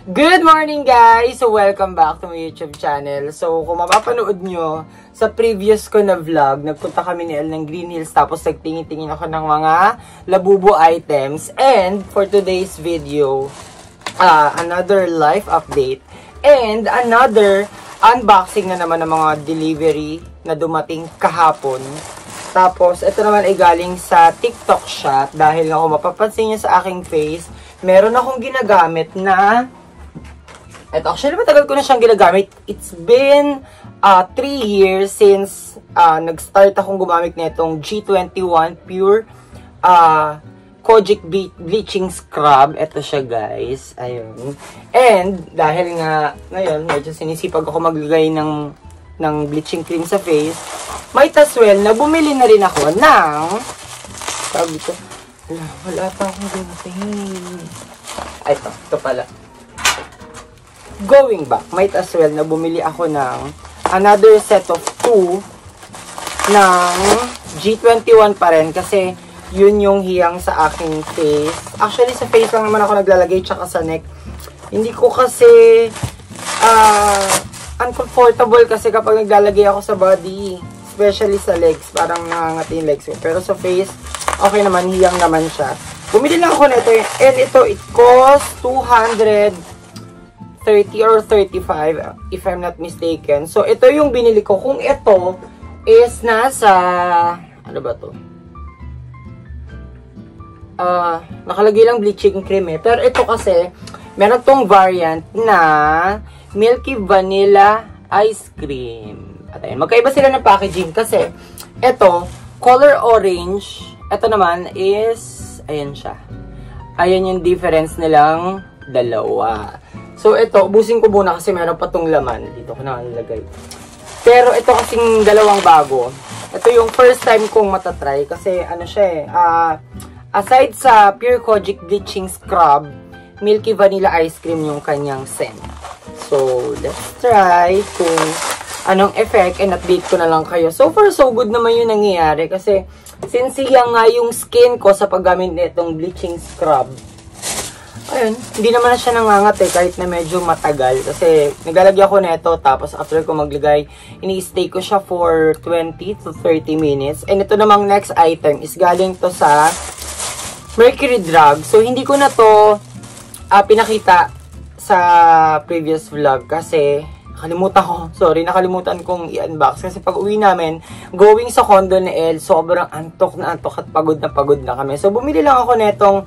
Good morning guys! So welcome back to my YouTube channel. So kung mapapanood nyo, sa previous ko na vlog, nagpunta kami ni El ng Green Hills tapos nagtingin-tingin ako ng mga labubo items. And for today's video, another life update and another unboxing na naman ng mga delivery na dumating kahapon. Tapos ito naman ay galing sa TikTok shop dahil nga kung mapapansin nyo sa aking face, meron akong ginagamit na ito, actually, matagal ko na siyang ginagamit. It's been 3 years since nag-start akong gumamit na itong G21 Pure Kojic Bleaching Scrub. Ito siya, guys. Ayun. And, dahil nga, ngayon, medyo sinisipag ako maglagay ng bleaching cream sa face, might as well na bumili na rin ako ng sabi ko, wala pa akong gamitin. Ito pala. Going back, might as well na bumili ako ng another set of 2 ng G21 pa rin kasi yun yung hiyang sa aking face. Actually, sa face lang naman ako naglalagay tsaka sa neck. Hindi ko kasi uncomfortable kasi kapag naglalagay ako sa body, especially sa legs, parang nangangati yung legs ko. Pero sa face, okay naman, hiyang naman siya. Bumili lang ako nito and ito, it costs 230 or 35 if I'm not mistaken. So, ito yung binili ko. Kung ito is nasa, ano ba to? Nakalagay lang bleaching cream eh. Pero ito kasi, meron tong variant na Milky Vanilla Ice Cream. At ayun, magkaiba sila ng packaging kasi ito, color orange. Ito naman is, ayan siya. Ayan yung difference nilang dalawa. So, ito, ubusin ko muna kasi meron pa tong laman. Dito ko na nalagay. Pero, ito kasing dalawang bago. Ito yung first time kong matatry kasi, ano siya eh, aside sa Pure Kojic Bleaching Scrub, Milky Vanilla Ice Cream yung kanyang scent. So, let's try kung anong effect and update ko na lang kayo. So far, so good naman yung nangyayari kasi, since hiyang nga yung skin ko sa paggamit nitong bleaching scrub, ayun, hindi naman na siya nangangat eh, kahit na medyo matagal. Kasi, naglalagay ako nito, tapos after ko maglagay, ini-stay ko siya for 20 to 30 minutes. And ito namang next item is galing to sa Mercury Drug. So, hindi ko na to pinakita sa previous vlog kasi nakalimutan kong i-unbox. Kasi pag uwi namin, going sa condo ni El, sobrang antok na antok at pagod na kami. So, bumili lang ako netong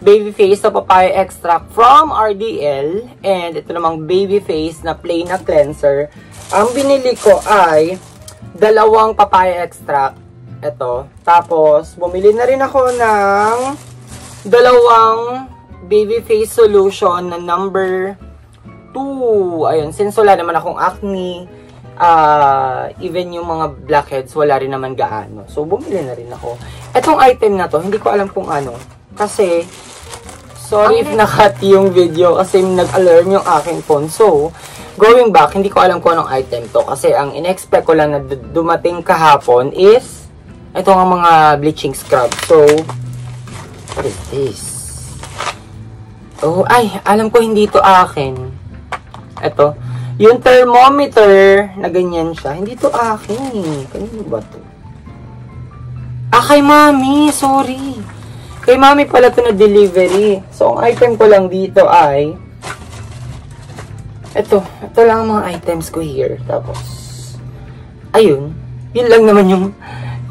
Babyface na papaya extract from RDL. And ito namang Babyface na plain na cleanser. Ang binili ko ay 2 papaya extract. Ito. Tapos, bumili na rin ako ng 2 Babyface solution na number 2. Ayun. Since wala naman akong acne, even yung mga blackheads, wala rin naman gaano. So, bumili na rin ako. Itong item na to, hindi ko alam kung ano. Kasi, sorry if nakat yung video kasi nag-alarm yung aking phone. So, going back, hindi ko alam kung anong item to. Kasi ang in-expect ko lang na dumating kahapon is ito nga mga bleaching scrub. So, what is this? Oh, ay, alam ko hindi to akin. Ito. Yung thermometer na ganyan siya. Hindi to akin. Kanino ba to? Kay mami. Sorry. Kay mami pala ito na delivery. So, ang item ko lang dito ay ito lang ang mga items ko here. Tapos, ayun. Yun lang naman yung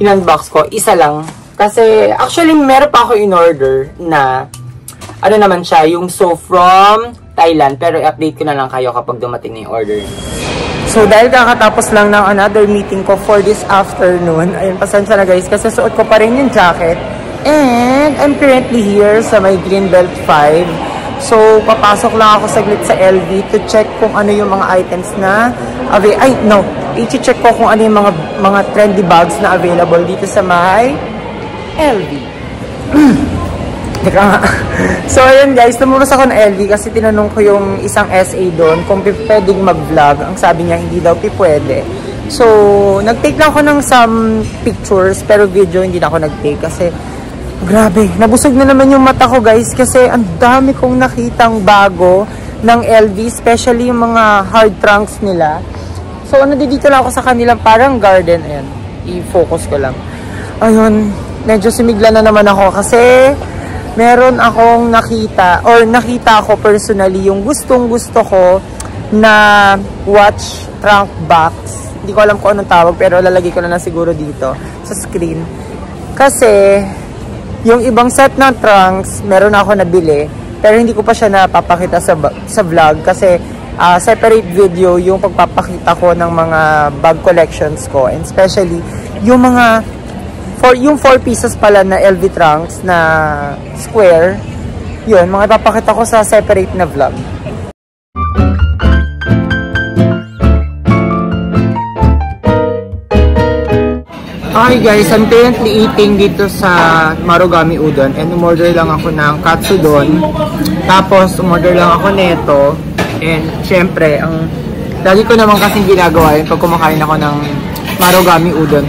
in-unbox ko. Isa lang. Kasi, actually, meron pa ako in-order na ano naman siya, yung so from Thailand. Pero, i-update ko na lang kayo kapag dumating na yung order. So, dahil kakatapos lang ng another meeting ko for this afternoon, ayun, pasensya na guys, kasi suot ko pa rin yung jacket. And, I'm currently here sa my Greenbelt 5. So, papasok lang ako saglit sa LV to check kung ano yung mga items na i-check ko kung ano yung mga trendy bags na available dito sa my LV. So, ayun guys, tumuros ako ng LV kasi tinanong ko yung isang SA doon kung pwedeng mag-vlog. Ang sabi niya, hindi daw pwede. So, nag-take lang ako ng some pictures, pero video hindi na ako nag-take kasi grabe, nabusog na naman yung mata ko guys kasi ang dami kong nakitang bago ng LV, especially yung mga hard trunks nila. So, nandito lang ako sa kanilang parang garden. Ayan, i-focus ko lang. Ayun, medyo sumigla na naman ako kasi meron akong nakita ko personally yung gustong-gusto ko na watch trunk box. Hindi ko alam kung anong tawag pero lalagay ko na lang siguro dito sa screen. Kasi yung ibang set ng trunks, meron ako nabili pero hindi ko pa siya napapakita sa vlog kasi separate video yung pagpapakita ko ng mga bag collections ko, and especially yung mga yung 4 pieces pala na LV trunks na square, yun, mga papakita ko sa separate na vlog. Hi guys, I'm currently eating dito sa Marugami Udon and umorder lang ako ng katsudon. Tapos umorder lang ako nito. And syempre, lagi ko naman kasing ginagawa yun pag kumakain ako ng Marugami Udon.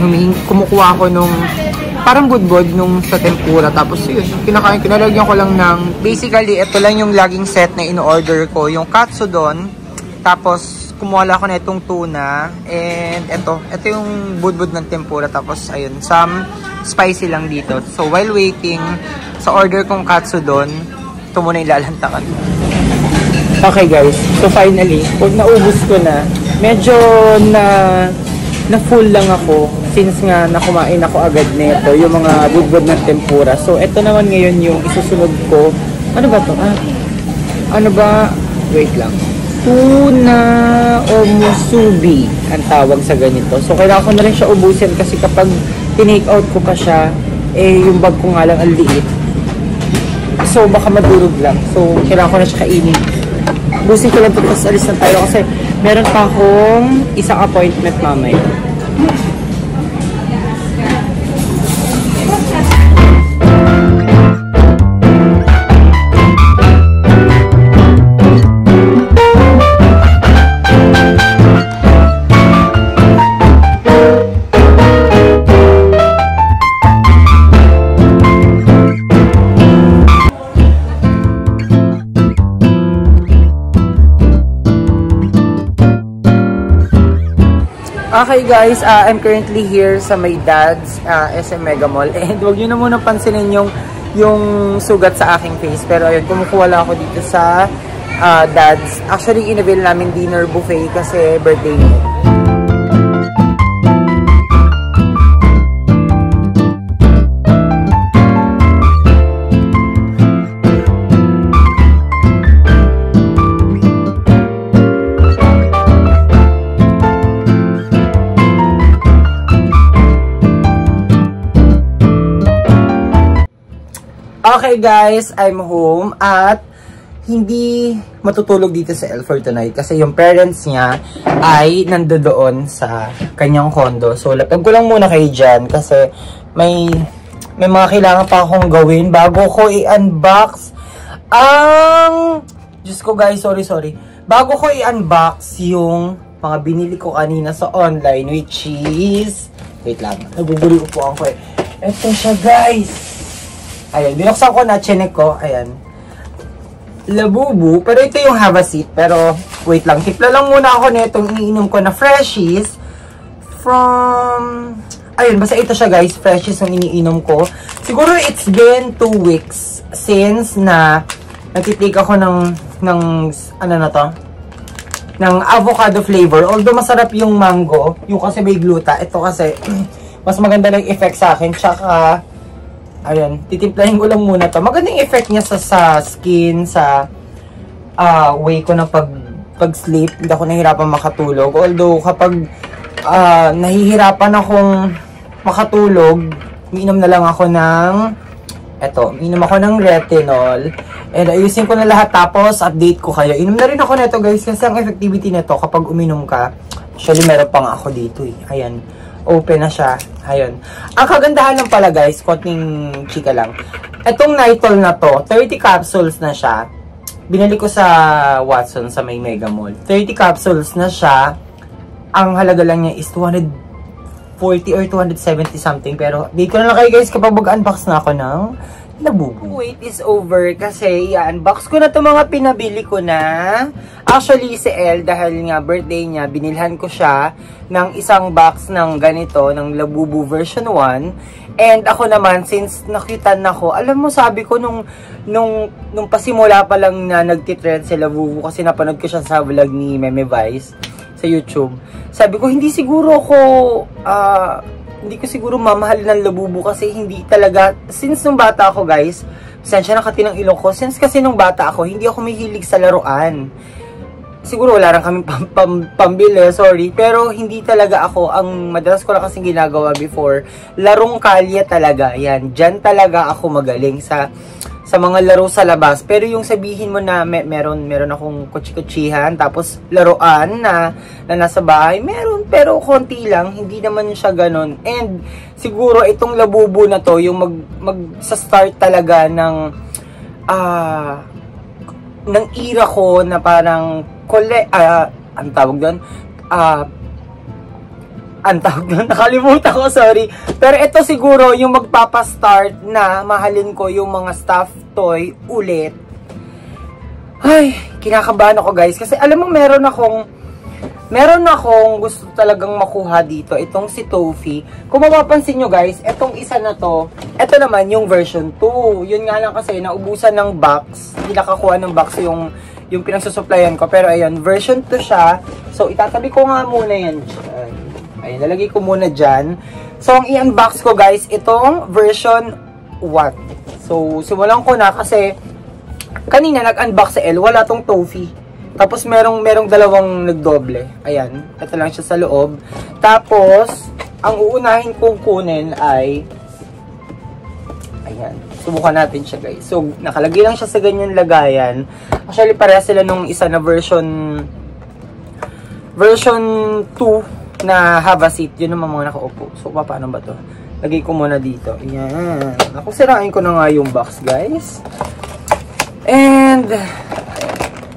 Kumukuha ako nung parang budbod nung sa tempura. Tapos yun, kinalagyan ko lang ng, basically, ito lang yung laging set na in-order ko. Yung katsudon. Tapos kumuha lang ako na itong tuna. And ito yung budbod ng tempura. Tapos ayun, some spicy lang dito. So while waiting sa order kong katsudon, ito muna yung lalantakan. Okay guys, so finally, pag naubos ko na, medyo na full lang ako since nga nakumain ako agad nito, yung mga budbod ng tempura. So ito naman ngayon yung isusunod ko. Ano ba to? Ano ba? Wait lang. Tuna o musubi ang tawag sa ganito. So kailangan ko na rin siya ubusin kasi kapag tinake out ko pa siya, yung bag ko nga lang ang liit. So baka madurog lang. So kailangan ko na siya kainin. Busin ko lang ito, tapos alis na tayo kasi meron pa akong isang appointment mamaya. Okay guys, I'm currently here sa my dad's SM Mega Mall, and huwag nyo na muna pansinin yung sugat sa aking face, pero ayun, kumukuha lang ako dito sa dad's. Actually, in-avail namin dinner buffet kasi birthday niya. Okay guys, I'm home at hindi matutulog dito sa L for tonight kasi yung parents niya ay nandoon sa kanyang condo. So lapag ko lang muna kayo dyan kasi may mga kailangan pa akong gawin bago ko i-unbox ang... Diyos ko guys, sorry. Bago ko i-unbox yung mga binili ko kanina sa online, which is... Wait lang, nabubuli ko po ako eh. Ito siya guys. Ayan, binuksan ko na, chinek ko. Ayan. Labubu. Pero ito yung have a seat. Pero, wait lang. Tipla lang muna ako nitong iniinom ko na Freshies. From... Ayun, basta ito siya guys. Freshies yung iniinom ko. Siguro it's been 2 weeks since na nagtitake ako ng ano na to? Ng avocado flavor. Although masarap yung mango. Yung kasi may gluta. Ito kasi, mas maganda lang effect sa akin. Tsaka... Ayan, titimplahin ko lang muna to. Magandang effect niya sa skin, sa way ko na pag-sleep. Hindi ako nahihirapan makatulog. Although, kapag nahihirapan akong makatulog, umiinom na lang ako ng umiinom ako ng retinol. And ayusin ko na lahat tapos update ko kayo. Inom na rin ako nito guys kasi ang effectivity nito kapag uminom ka, actually meron pang ako dito eh. Ayan. Open na siya. Ayun. Ang kagandahan lang pala guys, konting chika lang. Itong Nitol na to, 30 capsules na siya. Binili ko sa Watson sa may Mega Mall. 30 capsules na siya. Ang halaga lang niya is 240 or 270 something. Pero, di ko na lang kayo guys kapag mag-unbox na ako ng Labubu. Wait is over kasi i-unbox ko na itong mga pinabili ko na. Actually, si Elle, dahil nga birthday niya, binilhan ko siya ng isang box ng ganito, ng Labubu version 1. And ako naman, since nakitan ako, alam mo, sabi ko nung pasimula pa lang na nagtitrend si Labubu, kasi napanood ko siya sa vlog ni Meme Vice sa YouTube. Sabi ko, hindi ko siguro mamahal ng Labubu kasi hindi talaga, since nung bata ako guys, pasensya na kati ng ilong ko, since kasi nung bata ako, hindi ako mahilig sa laruan. Siguro wala rin kaming pambili, sorry, pero hindi talaga ako, ang madalas ko lang kasing ginagawa before, larong kalye talaga, yan, dyan talaga ako magaling sa mga laro sa labas. Pero yung sabihin mo na meron akong kutsi-kutsihan, tapos laruan na nasa bahay, meron, pero konti lang, hindi naman siya ganun. And siguro itong Labubu na to, yung sa start talaga ng era ko na parang ang tawag doon, nakalimutan ko, sorry. Pero ito siguro yung magpapastart na mahalin ko yung mga stuffed toy ulit. Ay, kinakabahan ako guys. Kasi alam mo, meron akong gusto talagang makuha dito. Itong si Tofi. Kung mapapansin nyo guys, itong isa na to, ito naman yung version 2. Yun nga lang kasi, naubusan ng box. Hindi nakakuha ng box yung pinagsusuplayan ko. Pero ayun, version 2 siya. So, itatabi ko nga muna yan dyan. Ayun, nalagay ko muna dyan. So, ang i-unbox ko guys, itong version 1. So, simulan ko na kasi kanina nag-unbox sa Elle, wala tong Tofi. Tapos, merong dalawang nagdoble. Ayan, ito lang siya sa loob. Tapos, ang uunahin kong kunin ay, ayan, subukan natin siya guys. So, nakalagay lang siya sa ganyan lagayan. Actually, pareha sila nung isa na version 2. Na have a seat, yun naman mga nakaupo. So, paano ba to? Lagay ko muna dito. Ayan. Ako, sirain ko na nga yung box, guys. And,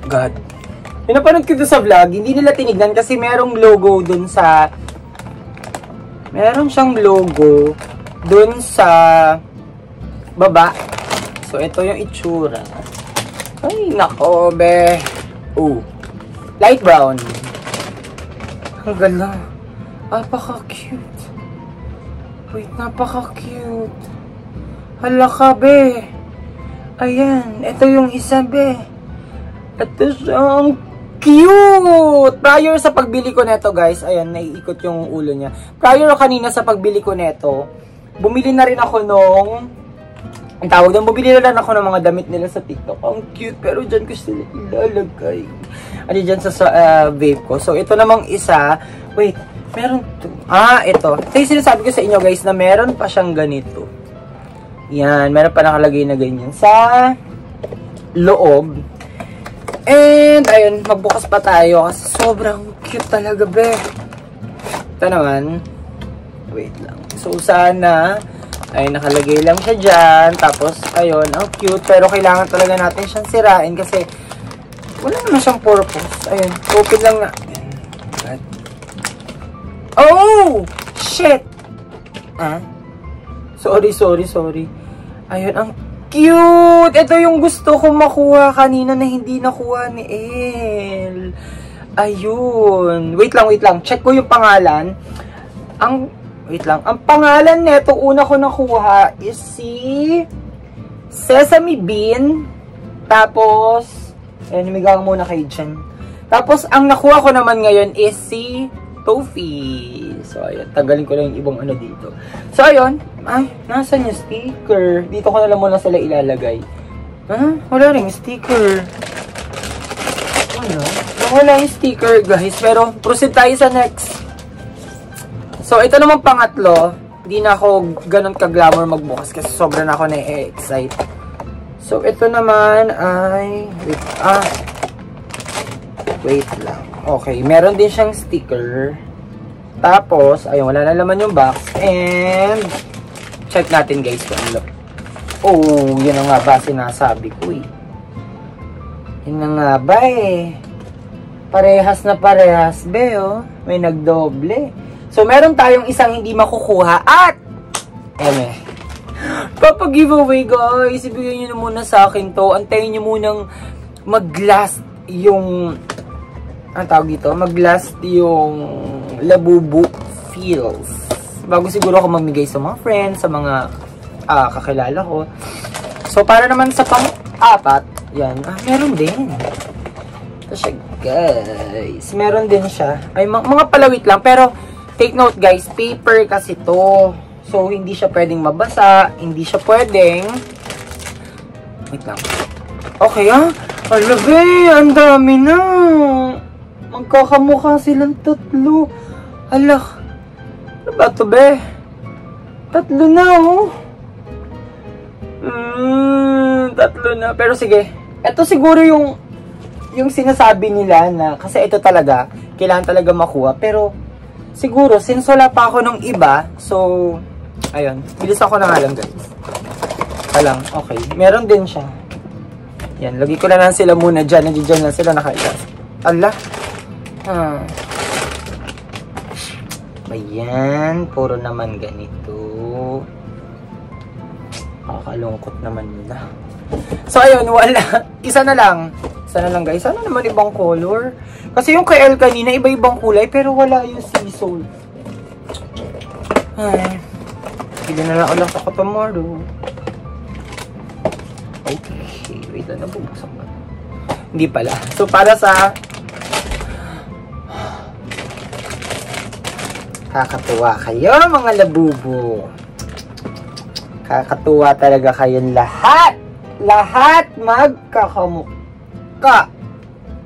God. Pinapanood ko doon sa vlog, hindi nila tinignan kasi merong logo dun sa, meron siyang logo dun sa baba. So, ito yung itsura. Ay, nako, be. Oh. Light brown. Ang ganda. Napaka-cute. Wait, napaka-cute. Hala ka, be. Ayan, ito yung isa, be. Ito siyang cute! Prior sa pagbili ko neto, guys, ayan, naiikot yung ulo niya. Prior kanina sa pagbili ko neto, bumili na rin ako nung, ang tawag doon, bumili na rin ako ng mga damit nila sa TikTok. Ang cute, pero dyan ko sila ilalagay. Ano dyan sa vape ko. So, ito namang isa, wait, meron to. Ito. Ito yung sinasabi ko sa inyo guys na meron pa siyang ganito. Yan, meron pa nakalagay na ganyan sa loob. And, ayun, magbukas pa tayo kasi sobrang cute talaga, be. Ito naman. Wait lang. So, sana, ay nakalagay lang siya dyan. Tapos, ayun, ang cute. Pero kailangan talaga natin siyang sirain kasi wala naman siyang purpose. Ayun, open lang na. Oh! Shit! Sorry. Ayun, ang cute! Ito yung gusto kong makuha kanina na hindi nakuha ni Elle. Ayun. Wait lang. Check ko yung pangalan. Wait lang. Ang pangalan nito, una ko nakuha is si Sesame Bean. Tapos, ayun, humigang muna kayo dyan. Tapos, ang nakuha ko naman ngayon is si Tofi. So, ayun. Tanggalin ko lang yung ibang ano dito. So, ayun. Ay, nasan yung sticker? Dito ko na lang muna sila ilalagay. Wala rin sticker. Wala yung sticker, guys. Pero, proceed tayo sa next. So, ito naman pangatlo. Hindi na ako ganun ka-glamour magbukas kasi sobra na ako na-excite. So, ito naman ay... Wait lang. Okay, meron din siyang sticker. Tapos, ayun, wala na laman yung box. And, check natin guys kung ano. Oh, yun na nga ba sinasabi ko eh. Yun na nga ba eh. Parehas na parehas, be, oh. May nagdoble. So, meron tayong isang hindi makukuha at Papa-giveaway, guys. Ibigay nyo na muna sa akin to. Antayin nyo munang mag-last yung... Ang tawag dito? Mag-last yung Labubu feels. Bago siguro ako mamigay sa mga friends, sa mga kakilala ko. So, para naman sa pang-apat, yan. Meron din. Ito siya, guys. Meron din siya. Ay, mga palawit lang. Pero, take note, guys. Paper kasi to. So, hindi siya pwedeng mabasa. Hindi siya pwedeng... Wait lang. Okay, Alabe, ang dami na. Magkakamukha silang tatlo. Alak. Ano ba ito, be? Tatlo na, Tatlo na. Pero sige. Ito siguro yung sinasabi nila na, kasi ito talaga, kailangan talaga makuha. Pero, siguro, since wala pa ako ng iba, so, ayun. Bilis ako na nga lang, guys. Alang, okay. Meron din siya. Yan, lagi ko na lang sila muna dyan. Nandiyan lang sila nakailas. Ala. Ayan, puro naman ganito. Kakalungkot naman nila. So, ayun, wala. Isa na lang. Isa na lang, guys. Sana naman ibang color. Kasi yung kay El kanina, iba-ibang kulay, pero wala yung sea salt. Ay. Hindi na lang ulang ako tomorrow. Okay. Wait lang, nabubuksan ba? Hindi pala. So, para sa... Kakatuwa kayo, mga labubo. Kakatuwa talaga kayong lahat. Lahat magkakamukha.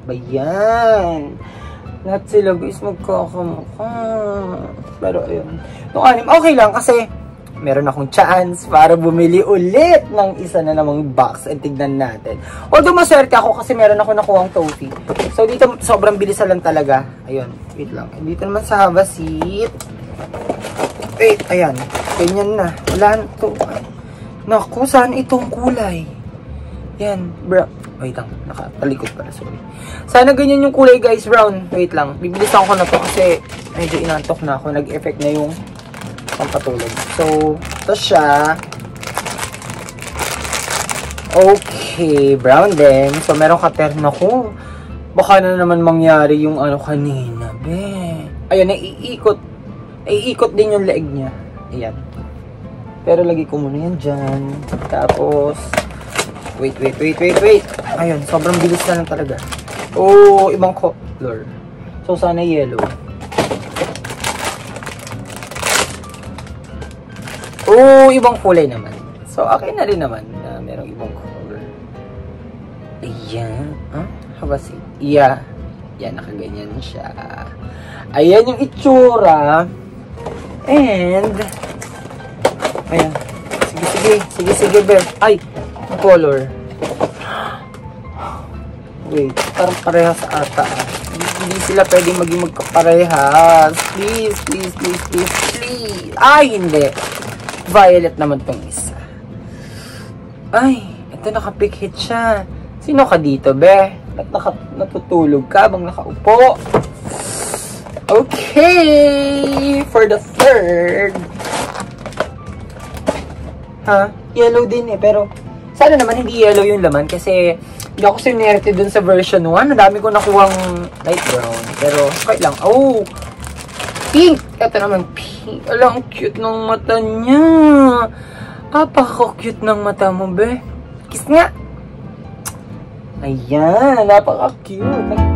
Bayan. Lahat sila guys magkakamukha. Pero ayun. Itong anim, okay lang kasi meron akong chance para bumili ulit ng isa na namang box and tignan natin. Although maswerte ako kasi meron ako nakuhang toffee. So dito sobrang bilisan lang talaga. Ayun, wait lang. Dito naman sa Hava Seat. Wait, ayan. Ganyan na. Wala to. Naku, saan itong kulay? Yan, bro. Wait lang, nakatalikod pala, sorry. Sana ganyan yung kulay guys, brown. Wait lang, bibilisan ko na to kasi medyo inantok na ako. Nag-effect na yung pampatulog. So, ito siya. Okay, brown din. So, meron katerno ko. Baka na naman mangyari yung ano kanina, be. Ayan, naiikot. Naiikot din yung leeg niya. Ayan. Pero lagi ko muna yan dyan. Tapos, wait. Ayun, sobrang bilis na lang talaga. Oh, ibang color. So, sana yellow. Oh, ibang kulay naman. So, okay na rin naman na merong ibang color. Ayan. Hava Seat. Yeah. Yan, nakaganyan siya. Ayan yung itsura. And, ayan. Sige, be. Ay, color. Wait, parang parehas ata. Hindi sila pwedeng maging magkaparehas. Please. Ay, hindi. Violet naman tong isa. Ay, ito naka-pick hit siya. Sino ka dito, be? Ba't natutulog ka bang nakaupo? Okay, for the third. Yellow din eh, pero sana naman hindi yellow yung laman kasi hindi ako sinerte dun sa version 1. Ang dami ko nakuhang light brown. Pero, okay lang. Oh! Pink! Ito naman, pink. Alam, cute ng mata niya. Napaka-cute ng mata mo, be. Kiss nga! Ayan, napaka-cute.